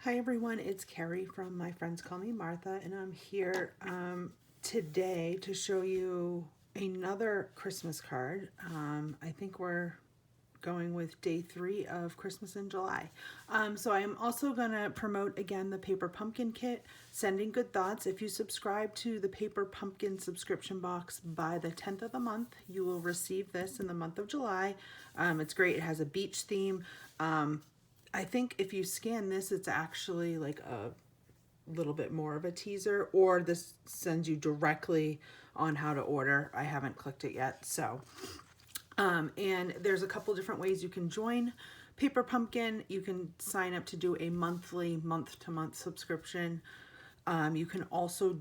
Hi everyone, it's Carrie from My Friends Call Me Martha, and I'm here today to show you another Christmas card. I think we're going with day 3 of Christmas in July. So I am also going to promote again the Paper Pumpkin Kit, Sending Good Thoughts. If you subscribe to the Paper Pumpkin subscription box by the 10th of the month, you will receive this in the month of July. It's great. It has a beach theme. I think if you scan this, it's actually like a little bit more of a teaser, or this sends you directly on how to order. I haven't clicked it yet. So, and there's a couple different ways you can join Paper Pumpkin. You can sign up to do a monthly, month-to-month subscription. You can also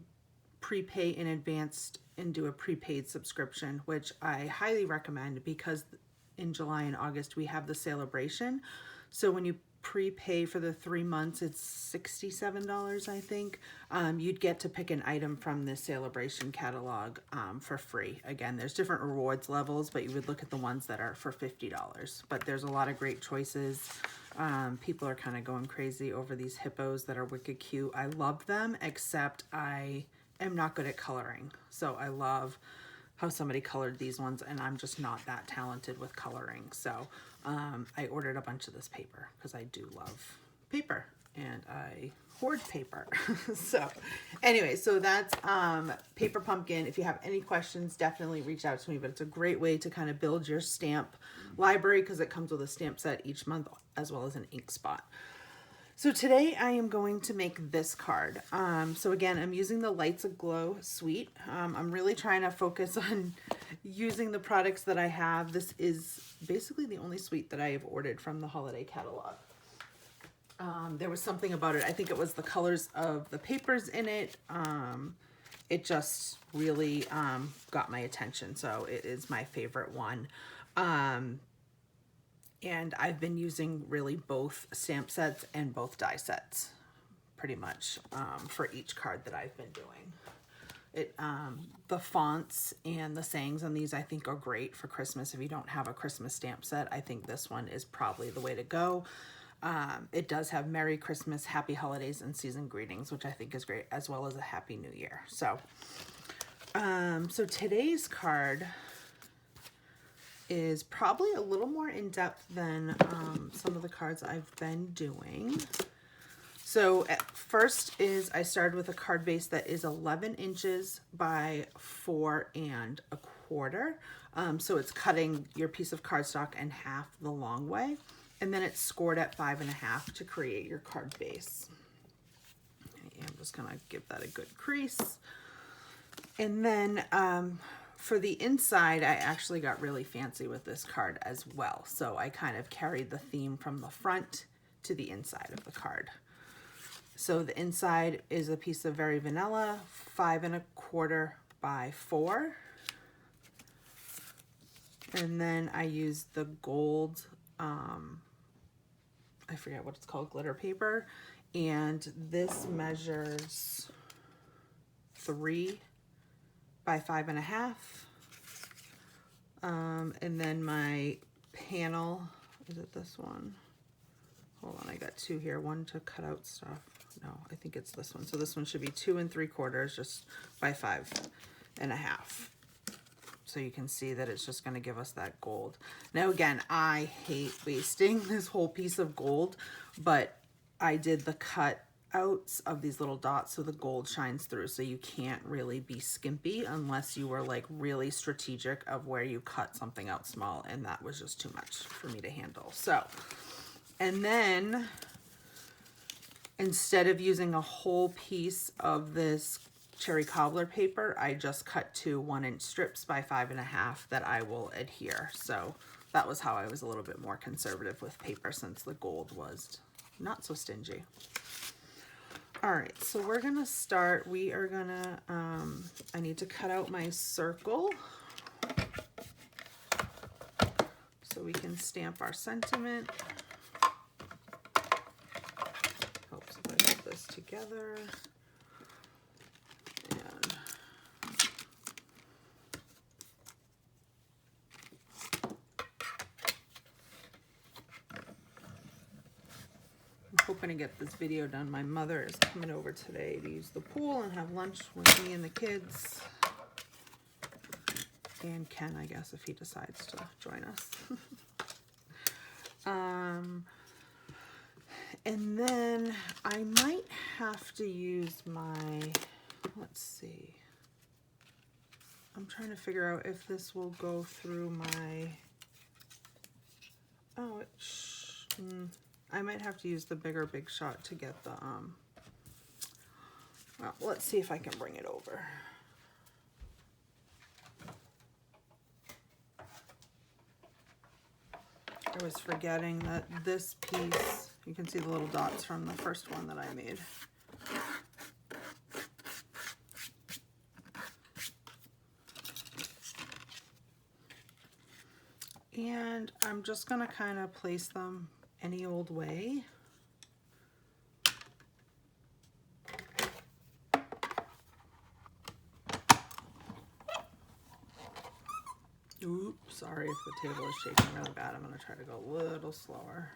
prepay in advance and do a prepaid subscription, which I highly recommend because in July and August we have the celebration. So when you prepay for the 3 months, it's $67, I think. You'd get to pick an item from the celebration catalog for free. Again, there's different rewards levels, but you would look at the ones that are for $50. But there's a lot of great choices. People are kind of going crazy over these hippos that are wicked cute. I love them, except I am not good at coloring. So I love how somebody colored these ones, and I'm just not that talented with coloring. So I ordered a bunch of this paper because I do love paper and I hoard paper. So anyway, so that's Paper Pumpkin. If you have any questions, definitely reach out to me, but it's a great way to kind of build your stamp library because it comes with a stamp set each month as well as an ink spot. So today I am going to make this card. So again, I'm using the Lights Aglow suite. I'm really trying to focus on using the products that I have. This is basically the only suite that I have ordered from the holiday catalog. There was something about it. I think it was the colors of the papers in it. It just really got my attention. So it is my favorite one. And I've been using really both stamp sets and both die sets pretty much for each card that I've been doing. The fonts and the sayings on these I think are great for Christmas. If you don't have a Christmas stamp set, I think this one is probably the way to go. It does have Merry Christmas, Happy Holidays, and Season Greetings, which I think is great, as well as a Happy New Year. So, so today's card is probably a little more in-depth than some of the cards I've been doing. So at first is I started with a card base that is 11 inches by 4¼ so it's cutting your piece of cardstock in half the long way, and then it's scored at 5½ to create your card base. Okay, I'm just gonna give that a good crease. And then for the inside, I actually got really fancy with this card as well. So I kind of carried the theme from the front to the inside of the card. So the inside is a piece of Very Vanilla, 5¼ by 4. And then I used the gold, I forget what it's called, glitter paper. And this measures 3 by 5½. And then my panel, is it this one? Hold on, I got 2 here. One to cut out stuff. No, I think it's this one. So this one should be 2 3/4 just by 5½. So you can see that it's just going to give us that gold. Now again, I hate wasting this whole piece of gold, but I did the cut outs of these little dots so the gold shines through, so you can't really be skimpy unless you were like really strategic of where you cut something out small, and that was just too much for me to handle. So, and then instead of using a whole piece of this cherry cobbler paper, I just cut 2 1-inch strips by 5½ that I will adhere. So that was how I was a little bit more conservative with paper, since the gold was not so stingy. All right, so we're gonna start. We are gonna, I need to cut out my circle so we can stamp our sentiment. Helps if I put this together. And hoping to get this video done. My mother is coming over today to use the pool and have lunch with me and the kids. And Ken, I guess, if he decides to join us. And then I might have to use my, let's see. I'm trying to figure out if this will go through my, oh, I might have to use the bigger Big Shot to get the, well, let's see if I can bring it over. I was forgetting that this piece, you can see the little dots from the first one that I made. And I'm just gonna kind of place them any old way. Oops, sorry if the table is shaking really bad. I'm going to try to go a little slower.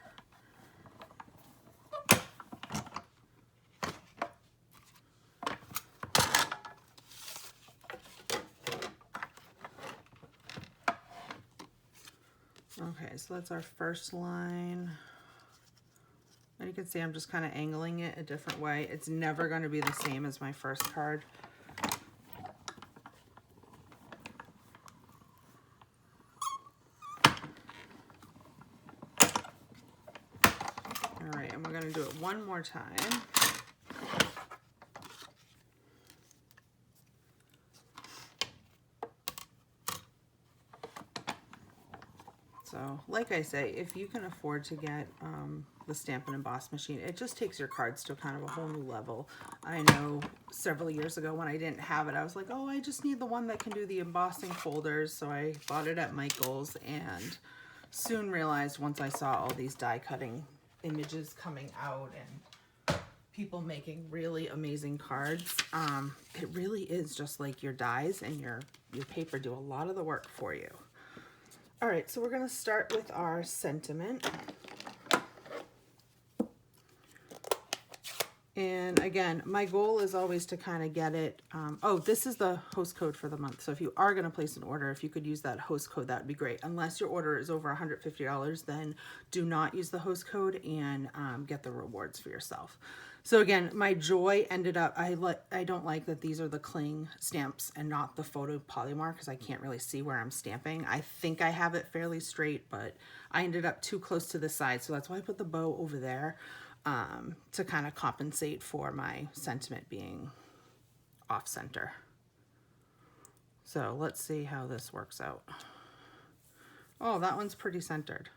Okay, so that's our first line. And you can see I'm just kind of angling it a different way. It's never going to be the same as my first card. All right, and we're going to do it one more time. So, like I say, if you can afford to get the Stampin' Emboss machine, it just takes your cards to kind of a whole new level. I know several years ago when I didn't have it, I was like, oh, I just need the one that can do the embossing folders. So I bought it at Michael's and soon realized once I saw all these die cutting images coming out and people making really amazing cards, it really is just like your dies and your paper do a lot of the work for you. All right, so we're going to start with our sentiment. And again, my goal is always to kind of get it. Oh, this is the host code for the month. So if you are going to place an order, if you could use that host code, that would be great. Unless your order is over $150, then do not use the host code and get the rewards for yourself. So again, my joy ended up, I don't like that these are the cling stamps and not the photo Polymar because I can't really see where I'm stamping. I think I have it fairly straight, but I ended up too close to the side. So that's why I put the bow over there to kind of compensate for my sentiment being off center. So let's see how this works out. Oh, that one's pretty centered.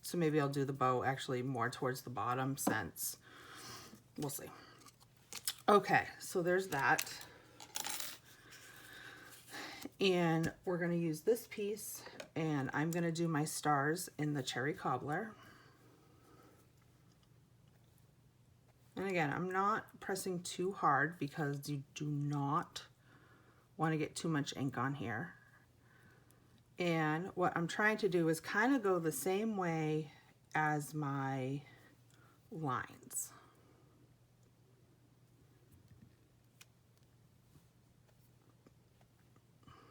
So maybe I'll do the bow actually more towards the bottom since we'll see. Okay, so there's that. And we're going to use this piece and I'm going to do my stars in the cherry cobbler. And again, I'm not pressing too hard because you do not want to get too much ink on here. And what I'm trying to do is kind of go the same way as my lines.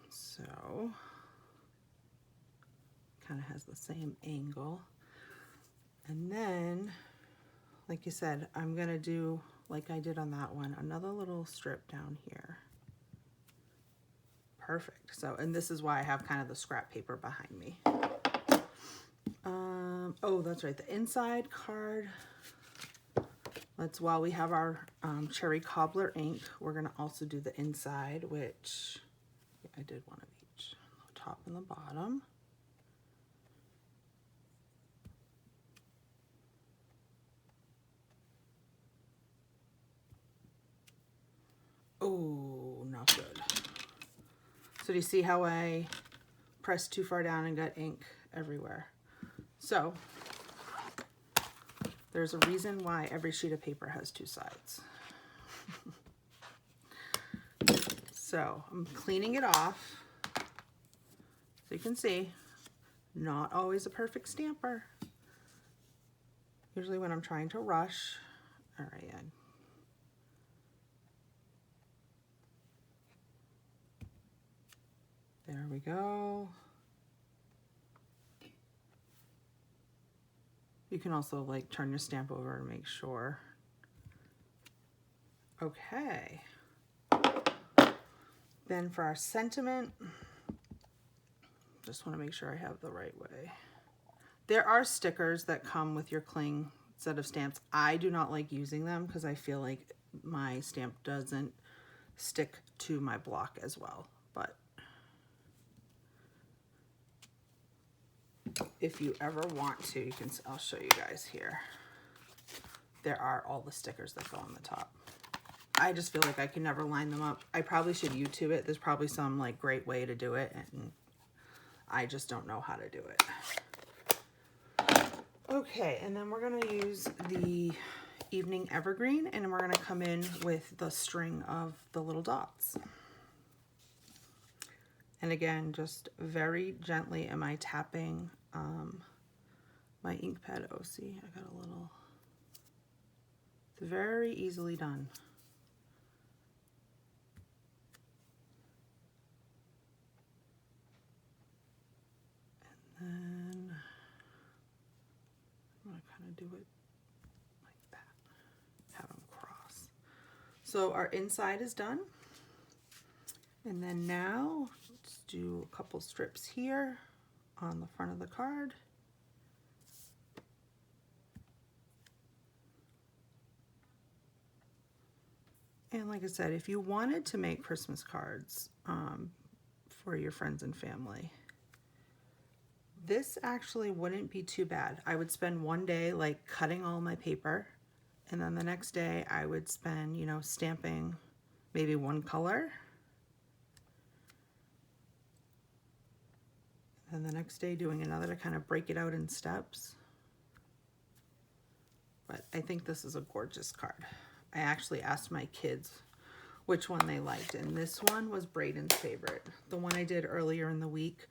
So, kind of has the same angle. And then, like you said, I'm going to do, like I did on that one, another little strip down here. Perfect. So, and this is why I have kind of the scrap paper behind me. Oh, that's right. The inside card. While we have our cherry cobbler ink, we're going to also do the inside, which I did one of each, the top and the bottom. Oh, not good. So do you see how I pressed too far down and got ink everywhere? So there's a reason why every sheet of paper has two sides. So I'm cleaning it off. So you can see, not always a perfect stamper. Usually when I'm trying to rush. All right, there we go. You can also like turn your stamp over and make sure. Okay. Then for our sentiment, just want to make sure I have the right way. There are stickers that come with your cling set of stamps. I do not like using them because I feel like my stamp doesn't stick to my block as well. But if you ever want to, you can, I'll show you guys here. There are all the stickers that go on the top. I just feel like I can never line them up. I probably should YouTube it. There's probably some like great way to do it, and I just don't know how to do it. Okay, and then we're gonna use the Evening Evergreen, and we're gonna come in with the string of the little dots. And again, just very gently am I tapping my ink pad. Oh, see, I got a little, it's very easily done. And then I'm gonna kind of do it like that, have them cross. So our inside is done. And then now let's do a couple strips here on the front of the card. And like I said, if you wanted to make Christmas cards for your friends and family, this actually wouldn't be too bad. I would spend one day like cutting all my paper, and then the next day I would spend, you know, stamping maybe one color. And the next day doing another to kind of break it out in steps. But I think this is a gorgeous card. I actually asked my kids which one they liked, and this one was Braden's favorite. The one I did earlier in the week,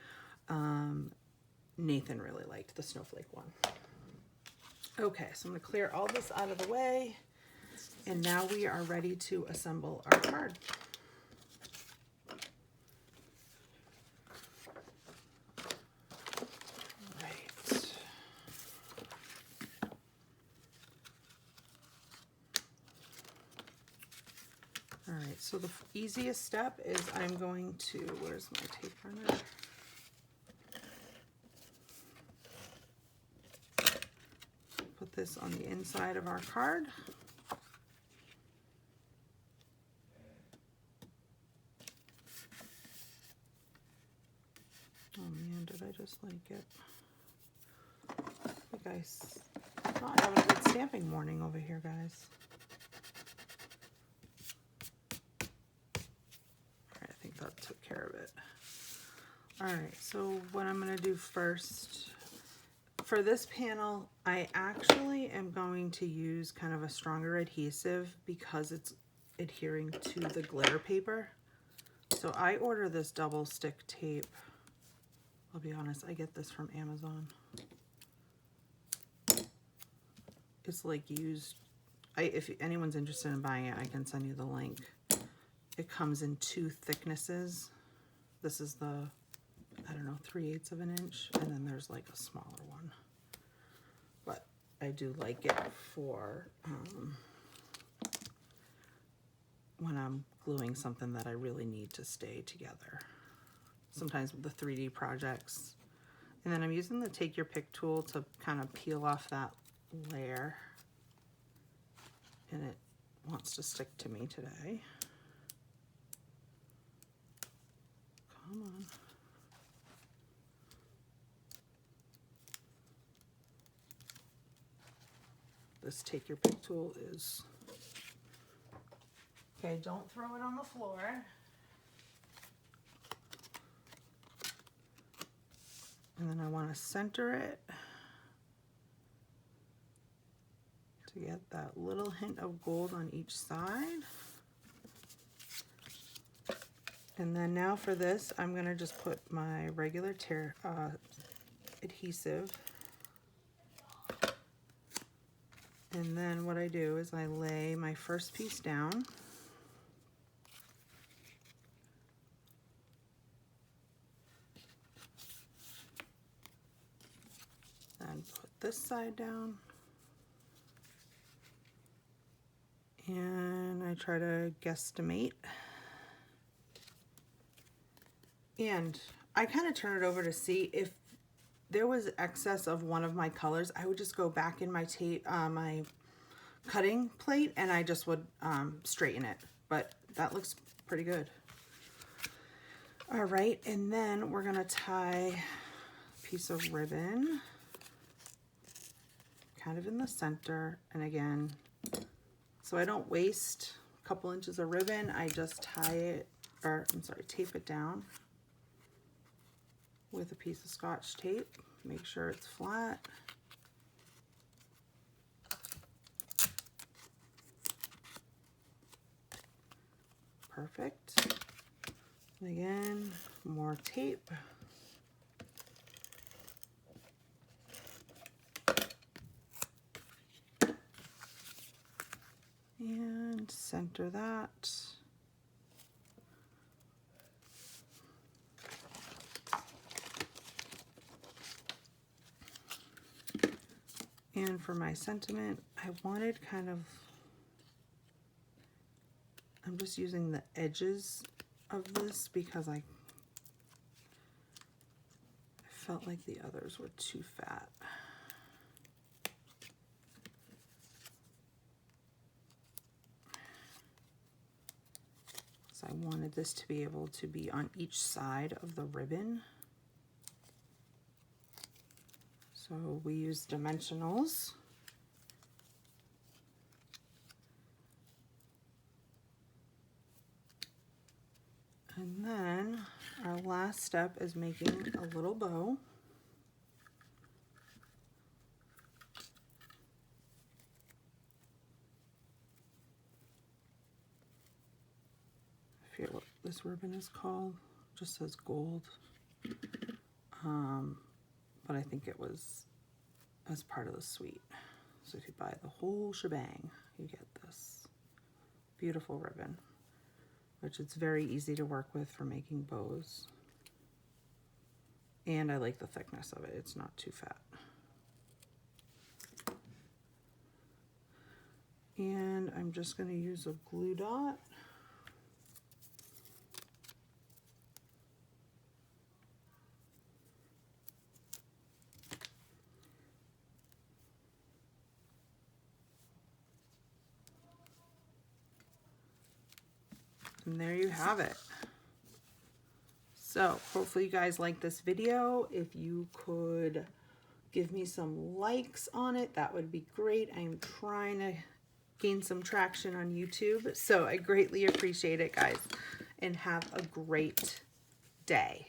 Nathan really liked the snowflake one. Okay, so I'm gonna clear all this out of the way, and now we are ready to assemble our card. All right, so the easiest step is I'm going to, where's my tape runner? Put this on the inside of our card. Oh man, did I just like it? You guys, not having a good stamping morning over here, guys. That took care of it. All right, so what I'm going to do first, for this panel, I actually am going to use kind of a stronger adhesive because it's adhering to the glitter paper. So I order this double stick tape. I'll be honest, I get this from Amazon. It's like used. If anyone's interested in buying it, I can send you the link. It comes in 2 thicknesses. This is the, I don't know, 3/8 of an inch, and then there's like a smaller one. But I do like it for when I'm gluing something that I really need to stay together. Sometimes with the 3D projects. And then I'm using the Take Your Pick tool to kind of peel off that layer. And it wants to stick to me today. Come on. This Take Your Pick tool is, okay, don't throw it on the floor. And then I want to center it to get that little hint of gold on each side. And then now for this, I'm going to just put my regular adhesive And then what I do is I lay my first piece down. Then put this side down. And I try to guesstimate. And I kind of turn it over to see if there was excess of one of my colors. I would just go back in my tape, my cutting plate, and I just would straighten it. But that looks pretty good. All right, and then we're gonna tie a piece of ribbon kind of in the center, and again, so I don't waste a couple inches of ribbon, I just tie it, or I'm sorry, tape it down with a piece of Scotch tape. Make sure it's flat. Perfect. And again, more tape. And center that. And for my sentiment, I wanted kind of, I'm just using the edges of this because I felt like the others were too fat. So I wanted this to be able to be on each side of the ribbon. So we use dimensionals. And then our last step is making a little bow. I forget what this ribbon is called. It just says gold. But I think it was as part of the suite. So if you buy the whole shebang, you get this beautiful ribbon, which it's very easy to work with for making bows. And I like the thickness of it. It's not too fat. And I'm just going to use a glue dot. And there you have it. So hopefully you guys like this video. If you could give me some likes on it, that would be great. I'm trying to gain some traction on YouTube, so I greatly appreciate it, guys. And have a great day.